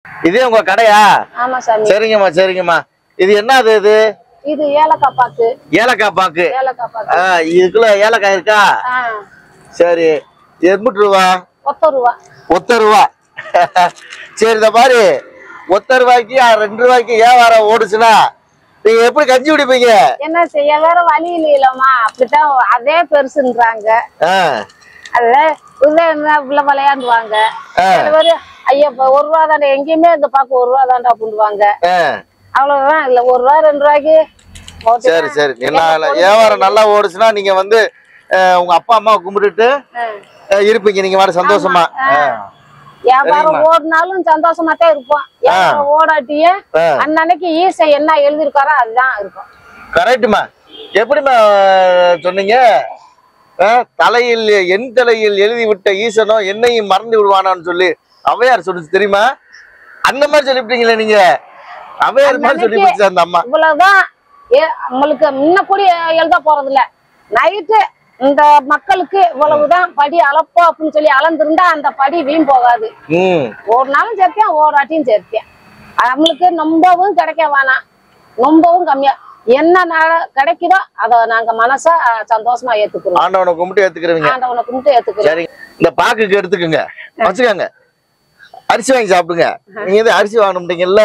இதே உங்க கடையா? ஆமா சாமி. சரிங்கம்மா சரிங்கம்மா. இது என்னது இது? இது ஏலக்காய் பாக்கு. ஏலக்காய் பாக்கு. ஏலக்காய் பாக்கு. இதுக்குள்ள ஏலக்காய் இருக்கா? சரி. எண்பது ரூபா. ஒத்த ரூபா. சரி இந்த மாதிரி ஒத்த ரூபாய்க்கு 2 ரூபாய்க்கு வியாபாரம் ஓடுச்சுன்னா நீங்க எப்படி கஞ்சி குடிப்பீங்க? என்ன செய்ய, வேற வழி இல்லையிலமா, அப்படித்தான். அதே பெருசுன்றாங்க. அதுல விளையாண்டுவாங்க. ஐயா 1 ரூபா தாண்டா, எங்கேயுமே இந்த பாக்கு 1 ரூபா தாண்டா அப்படின்வாங்க. அவ்வளவுதான். இல்ல 1 ரூபா 2 ரூபாய்க்கு. சரி சரி. வியாபாரம் நல்லா ஓடுச்சுன்னா நீங்க வந்து உங்க அப்பா அம்மாவை கும்பிட்டுட்டு இருப்பீங்க. நீங்க மாதிரி சந்தோஷமா. வியாபாரம் ஓடினாலும் சந்தோஷமா தான் இருப்போம். வியாபாரம் ஓடாட்டியே அன்னைக்கு ஈசை என்ன எழுதிருக்காரோ அதுதான் இருக்கும். கரெக்டுமா. எப்படிமா சொன்னீங்க? தலையில் என் தலையில் எழுதி விட்ட ஈசனோ என்னையும் மறந்து விடுவானான்னு சொல்லி ஔவையார் சொல்லிச்சு தெரியுமா? அந்த மாதிரி சொல்லிவிட்டீங்களே நீங்க. ஔவையார் மாதிரி சொல்லி அந்த அம்மா. இவ்வளவுதான். நம்மளுக்கு முன்ன கூட எழுத போறது இல்ல. நைட்டு இந்த மக்களுக்கு இவ்வளவுதான் படி அளப்போம் அப்படின்னு சொல்லி அளந்திருந்தா அந்த படி வீண் போகாது. ஒரு நாளும் சேர்த்தேன், ஓராட்டியும் சேர்த்தேன். நம்மளுக்கு ரொம்பவும் கிடைக்க வேணாம், ரொம்பவும் கம்மியா என்ன கிடைக்குதோ அதை நாங்க மனசா சந்தோஷமா ஏத்துக்கிறோம். ஆண்டவனை கும்பிட்டு ஏத்துக்கிறீங்க. ஆண்டவனை கும்பிட்டு ஏத்துக்கிறோம். சரி, இந்த பாக்குக்கு எடுத்துக்கங்க, வச்சுக்கோங்க. அரிசி வாங்கி சாப்பிடுங்க. நீங்க அரிசி வாங்கணும்ட்டீங்கல்ல.